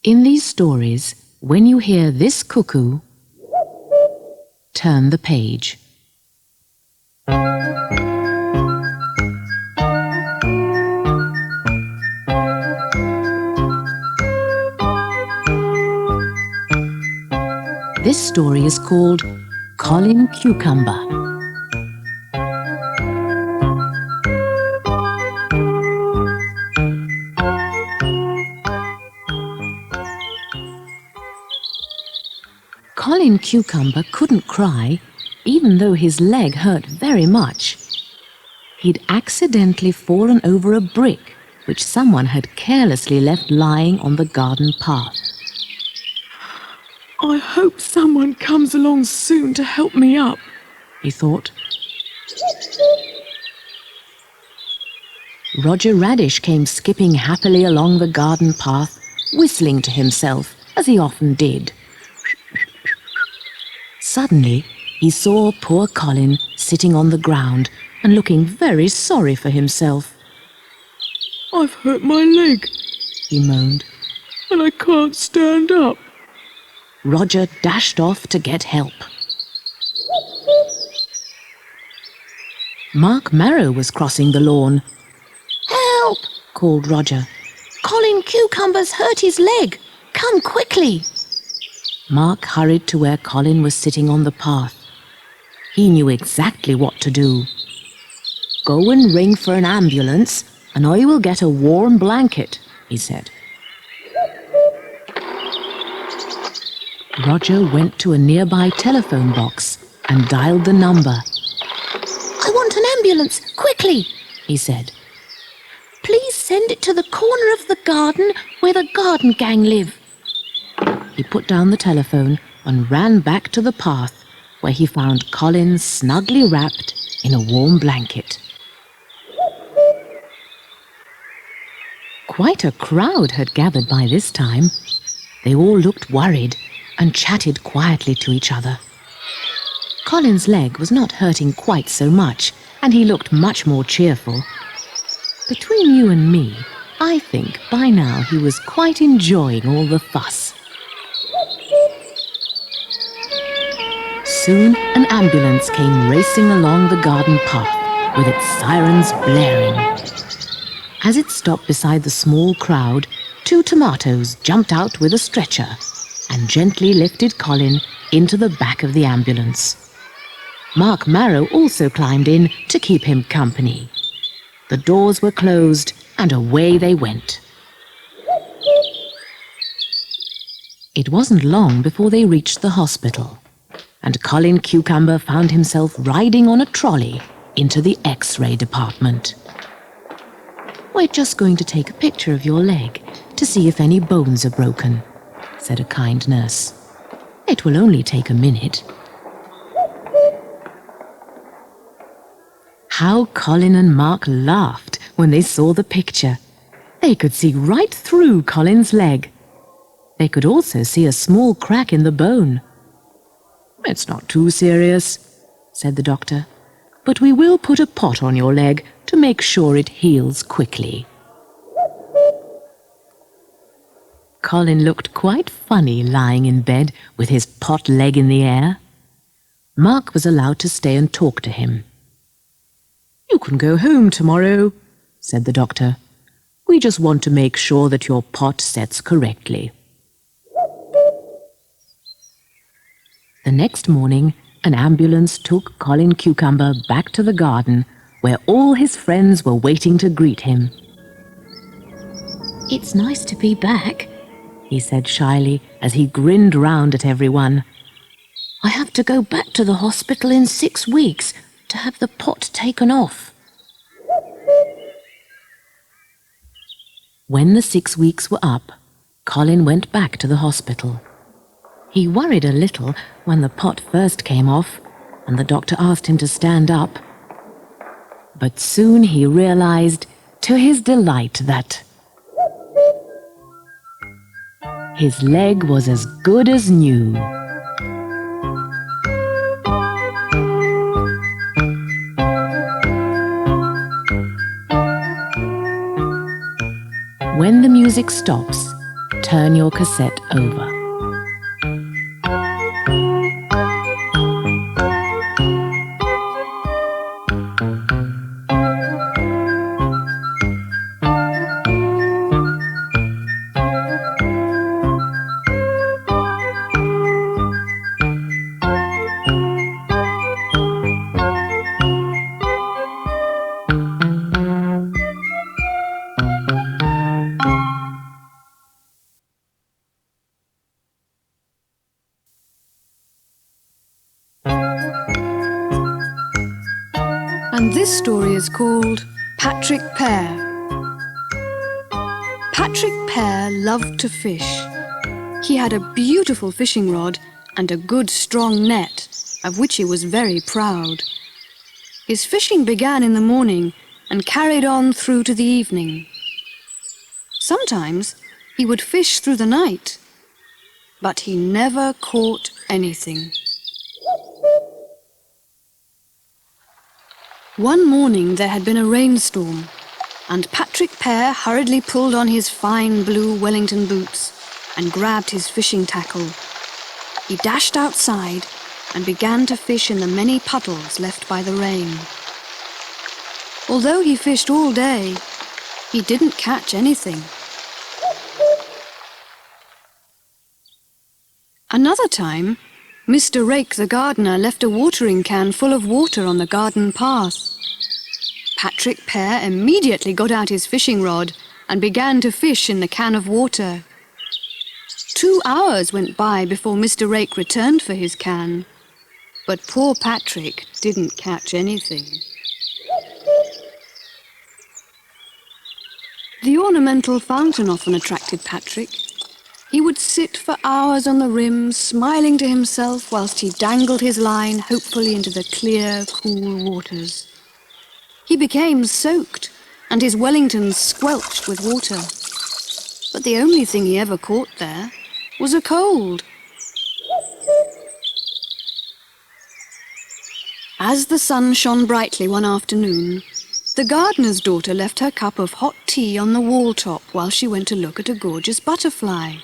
In these stories, when you hear this cuckoo, turn the page. This story is called Colin Cucumber. Colin Cucumber couldn't cry, even though his leg hurt very much. He'd accidentally fallen over a brick which someone had carelessly left lying on the garden path. I hope someone comes along soon to help me up, he thought. Roger Radish came skipping happily along the garden path, whistling to himself, as he often did. Suddenly, he saw poor Colin sitting on the ground and looking very sorry for himself. I've hurt my leg, he moaned, and I can't stand up. Roger dashed off to get help. Mark Marrow was crossing the lawn. "Help!" called Roger. "Colin Cucumber's hurt his leg. Come quickly!" Mark hurried to where Colin was sitting on the path. He knew exactly what to do. "Go and ring for an ambulance, and I will get a warm blanket," he said. Roger went to a nearby telephone box and dialed the number. "I want an ambulance, quickly," he said. "Please send it to the corner of the garden where the garden gang live." He put down the telephone and ran back to the path, where he found Colin snugly wrapped in a warm blanket. Quite a crowd had gathered by this time. They all looked worried and chatted quietly to each other. Colin's leg was not hurting quite so much, and he looked much more cheerful. Between you and me, I think by now he was quite enjoying all the fuss. Soon an ambulance came racing along the garden path with its sirens blaring. As it stopped beside the small crowd, 2 tomatoes jumped out with a stretcher and gently lifted Colin into the back of the ambulance. Mark Marrow also climbed in to keep him company. The doors were closed and away they went. It wasn't long before they reached the hospital, and Colin Cucumber found himself riding on a trolley into the X-ray department. "We're just going to take a picture of your leg to see if any bones are broken," said a kind nurse. "It will only take a minute." How Colin and Mark laughed when they saw the picture. They could see right through Colin's leg. They could also see a small crack in the bone. "It's not too serious," said the doctor, "but we will put a pot on your leg to make sure it heals quickly." Colin looked quite funny lying in bed with his pot leg in the air. Mark was allowed to stay and talk to him. "You can go home tomorrow," said the doctor. "We just want to make sure that your pot sets correctly." The next morning, an ambulance took Colin Cucumber back to the garden, where all his friends were waiting to greet him. "It's nice to be back," he said shyly as he grinned round at everyone. "I have to go back to the hospital in 6 weeks to have the pot taken off." When the 6 weeks were up, Colin went back to the hospital. He worried a little when the pot first came off and the doctor asked him to stand up. But soon he realized, to his delight, that his leg was as good as new. When the music stops, turn your cassette over. And this story is called Patrick Pear. Patrick Pear loved to fish. He had a beautiful fishing rod and a good strong net, of which he was very proud. His fishing began in the morning and carried on through to the evening. Sometimes he would fish through the night, but he never caught anything. One morning there had been a rainstorm, and Patrick Pear hurriedly pulled on his fine blue Wellington boots and grabbed his fishing tackle. He dashed outside and began to fish in the many puddles left by the rain. Although he fished all day, he didn't catch anything. Another time, Mr. Rake the gardener left a watering can full of water on the garden path. Patrick Pear immediately got out his fishing rod and began to fish in the can of water. 2 hours went by before Mr. Rake returned for his can, but poor Patrick didn't catch anything. The ornamental fountain often attracted Patrick. He would sit for hours on the rim, smiling to himself whilst he dangled his line hopefully into the clear, cool waters. He became soaked, and his Wellingtons squelched with water. But the only thing he ever caught there was a cold. As the sun shone brightly one afternoon, the gardener's daughter left her cup of hot tea on the wall top while she went to look at a gorgeous butterfly.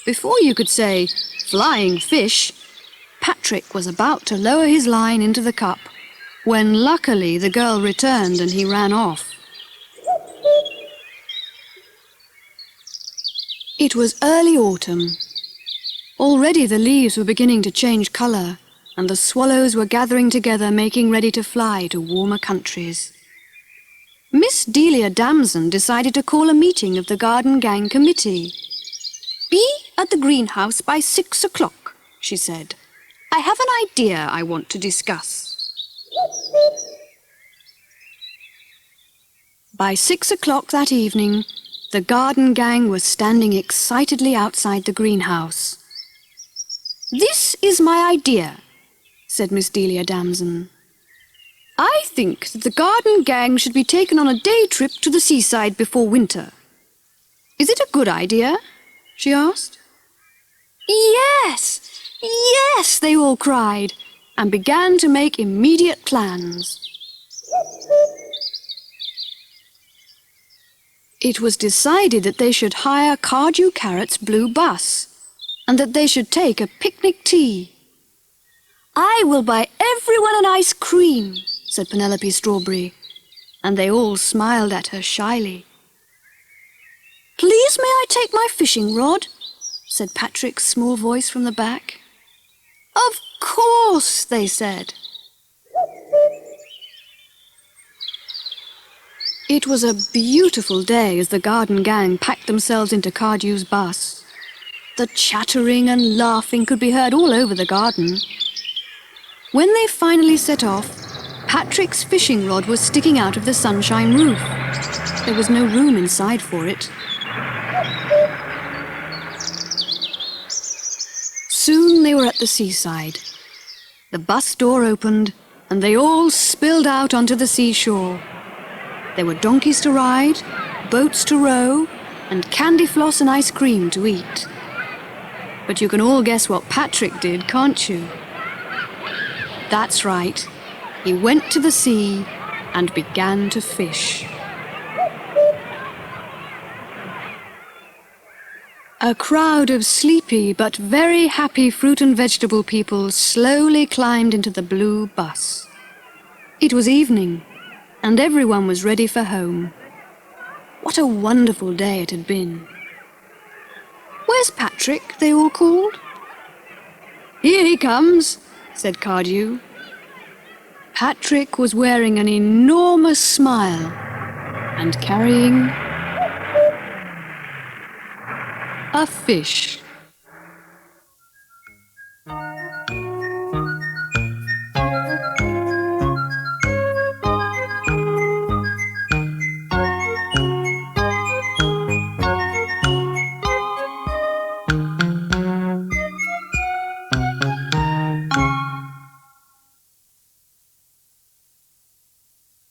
Before you could say, "Flying fish," Patrick was about to lower his line into the cup, when luckily the girl returned and he ran off. It was early autumn. Already the leaves were beginning to change colour, and the swallows were gathering together, making ready to fly to warmer countries. Miss Delia Damson decided to call a meeting of the Garden Gang Committee. "Be at the greenhouse by 6 o'clock, she said. "I have an idea I want to discuss." By 6 o'clock that evening, the garden gang was standing excitedly outside the greenhouse. "This is my idea," said Miss Delia Damson. "I think that the garden gang should be taken on a day trip to the seaside before winter. Is it a good idea?" she asked. "Yes, yes," they all cried, and began to make immediate plans. It was decided that they should hire Cardew Carrot's blue bus, and that they should take a picnic tea. "I will buy everyone an ice cream," said Penelope Strawberry, and they all smiled at her shyly. "Please may I take my fishing rod?" said Patrick's small voice from the back. "Of course," they said. It was a beautiful day as the garden gang packed themselves into Cardew's bus. The chattering and laughing could be heard all over the garden. When they finally set off, Patrick's fishing rod was sticking out of the sunshine roof. There was no room inside for it. Soon they were at the seaside. The bus door opened, and they all spilled out onto the seashore. There were donkeys to ride, boats to row, and candy floss and ice cream to eat. But you can all guess what Patrick did, can't you? That's right. He went to the sea and began to fish. A crowd of sleepy but very happy fruit and vegetable people slowly climbed into the blue bus. It was evening, and everyone was ready for home. What a wonderful day it had been. "Where's Patrick?" they all called. "Here he comes," said Cardew. Patrick was wearing an enormous smile and carrying a fish.